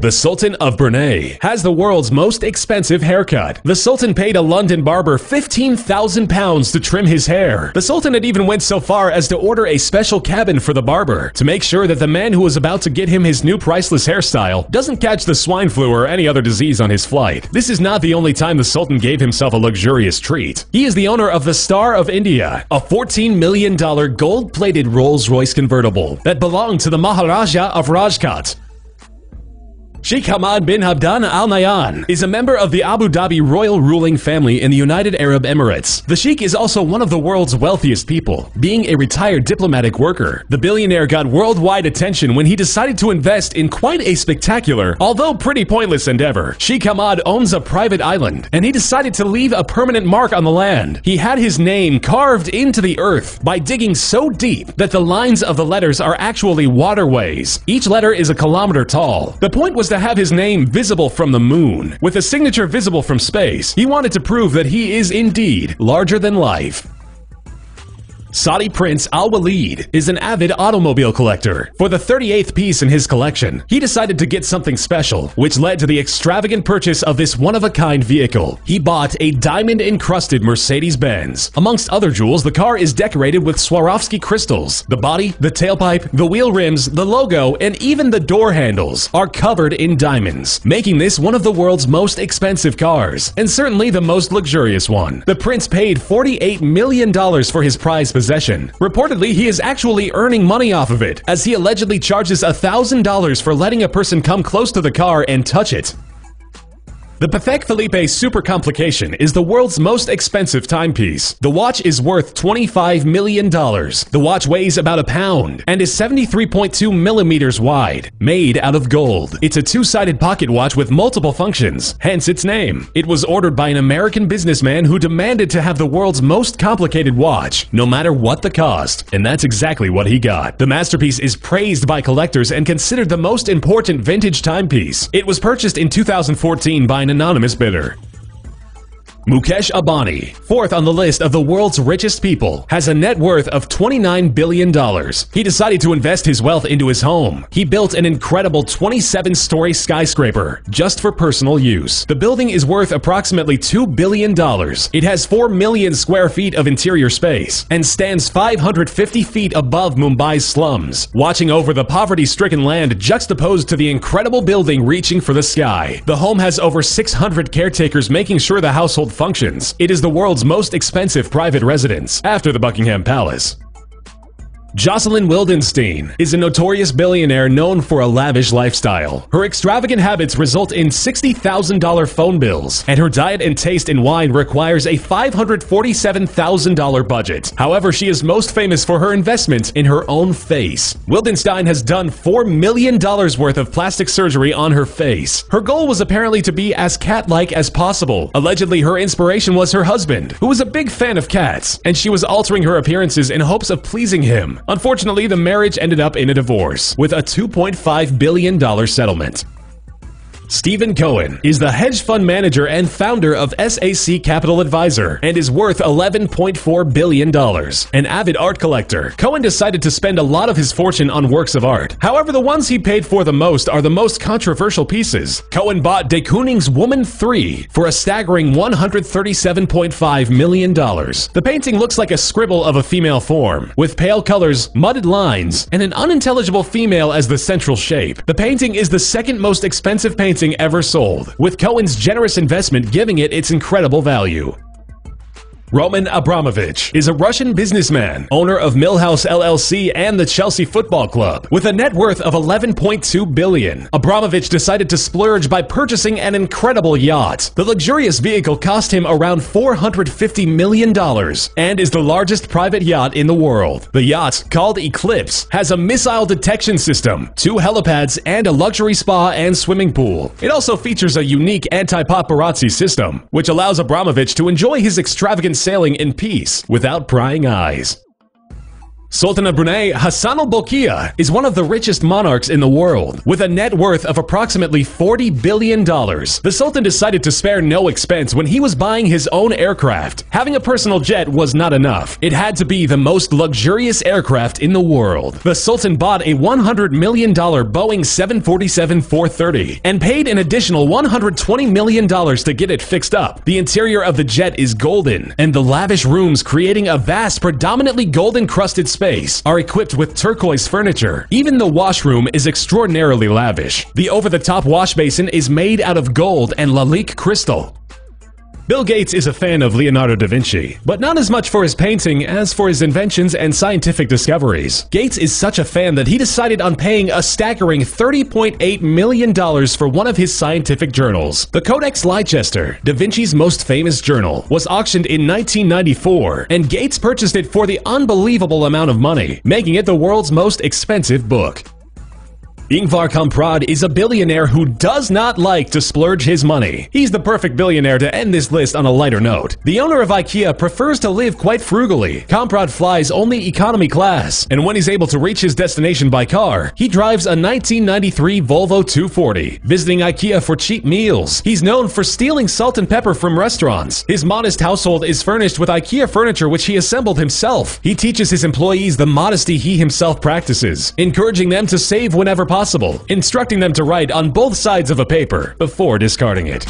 The Sultan of Brunei has the world's most expensive haircut. The Sultan paid a London barber £15,000 to trim his hair. The Sultan had even went so far as to order a special cabin for the barber to make sure that the man who was about to get him his new priceless hairstyle doesn't catch the swine flu or any other disease on his flight. This is not the only time the Sultan gave himself a luxurious treat. He is the owner of the Star of India, a $14 million gold-plated Rolls-Royce convertible that belonged to the Maharaja of Rajkot. Sheikh Hamad bin Abdallah Al Nahyan is a member of the Abu Dhabi royal ruling family in the United Arab Emirates. The Sheikh is also one of the world's wealthiest people, being a retired diplomatic worker. The billionaire got worldwide attention when he decided to invest in quite a spectacular, although pretty pointless endeavor. Sheikh Hamad owns a private island, and he decided to leave a permanent mark on the land. He had his name carved into the earth by digging so deep that the lines of the letters are actually waterways. Each letter is a kilometer tall. The point was to have his name visible from the moon. With a signature visible from space, he wanted to prove that he is indeed larger than life. Saudi Prince Al Walid is an avid automobile collector. For the 38th piece in his collection, he decided to get something special, which led to the extravagant purchase of this one-of-a-kind vehicle. He bought a diamond-encrusted Mercedes-Benz. Amongst other jewels, the car is decorated with Swarovski crystals. The body, the tailpipe, the wheel rims, the logo, and even the door handles are covered in diamonds, making this one of the world's most expensive cars, and certainly the most luxurious one. The prince paid $48 million for his prized possession. Reportedly, he is actually earning money off of it, as he allegedly charges $1,000 for letting a person come close to the car and touch it. The Patek Philippe Super Complication is the world's most expensive timepiece. The watch is worth $25 million. The watch weighs about a pound and is 73.2 millimeters wide, made out of gold. It's a two-sided pocket watch with multiple functions, hence its name. It was ordered by an American businessman who demanded to have the world's most complicated watch, no matter what the cost, and that's exactly what he got. The masterpiece is praised by collectors and considered the most important vintage timepiece. It was purchased in 2014 by an anonymous bidder. Mukesh Ambani, fourth on the list of the world's richest people, has a net worth of $29 billion. He decided to invest his wealth into his home. He built an incredible 27-story skyscraper just for personal use. The building is worth approximately $2 billion. It has 4 million square feet of interior space and stands 550 feet above Mumbai's slums, watching over the poverty-stricken land juxtaposed to the incredible building reaching for the sky. The home has over 600 caretakers making sure the household functions. It is the world's most expensive private residence, after the Buckingham Palace. Jocelyn Wildenstein is a notorious billionaire known for a lavish lifestyle. Her extravagant habits result in $60,000 phone bills, and her diet and taste in wine requires a $547,000 budget. However, she is most famous for her investment in her own face. Wildenstein has done $4 million worth of plastic surgery on her face. Her goal was apparently to be as cat-like as possible. Allegedly, her inspiration was her husband, who was a big fan of cats, and she was altering her appearances in hopes of pleasing him. Unfortunately, the marriage ended up in a divorce, with a $2.5 billion settlement. Stephen Cohen is the hedge fund manager and founder of SAC Capital Advisor and is worth $11.4 billion. An avid art collector, Cohen decided to spend a lot of his fortune on works of art. However, the ones he paid for the most are the most controversial pieces. Cohen bought de Kooning's Woman 3 for a staggering $137.5 million. The painting looks like a scribble of a female form, with pale colors, mudded lines, and an unintelligible female as the central shape. The painting is the second most expensive painting ever sold, with Cohen's generous investment giving it its incredible value. Roman Abramovich is a Russian businessman, owner of Millhouse LLC and the Chelsea Football Club. With a net worth of $11.2 billion, Abramovich decided to splurge by purchasing an incredible yacht. The luxurious vehicle cost him around $450 million and is the largest private yacht in the world. The yacht, called Eclipse, has a missile detection system, 2 helipads, and a luxury spa and swimming pool. It also features a unique anti-paparazzi system, which allows Abramovich to enjoy his extravagant sailing in peace without prying eyes. Sultan of Brunei Hassan al-Bolkiah is one of the richest monarchs in the world, with a net worth of approximately $40 billion. The Sultan decided to spare no expense when he was buying his own aircraft. Having a personal jet was not enough. It had to be the most luxurious aircraft in the world. The Sultan bought a $100 million Boeing 747-430 and paid an additional $120 million to get it fixed up. The interior of the jet is golden, and the lavish rooms creating a vast, predominantly golden-crusted space are equipped with turquoise furniture. Even the washroom is extraordinarily lavish. The over-the-top wash basin is made out of gold and Lalique crystal. Bill Gates is a fan of Leonardo da Vinci, but not as much for his painting as for his inventions and scientific discoveries. Gates is such a fan that he decided on paying a staggering $30.8 million for one of his scientific journals. The Codex Leicester, da Vinci's most famous journal, was auctioned in 1994, and Gates purchased it for the unbelievable amount of money, making it the world's most expensive book. Ingvar Kamprad is a billionaire who does not like to splurge his money. He's the perfect billionaire to end this list on a lighter note. The owner of IKEA prefers to live quite frugally. Kamprad flies only economy class, and when he's able to reach his destination by car, he drives a 1993 Volvo 240, visiting IKEA for cheap meals. He's known for stealing salt and pepper from restaurants. His modest household is furnished with IKEA furniture which he assembled himself. He teaches his employees the modesty he himself practices, encouraging them to save whenever possible, instructing them to write on both sides of a paper before discarding it.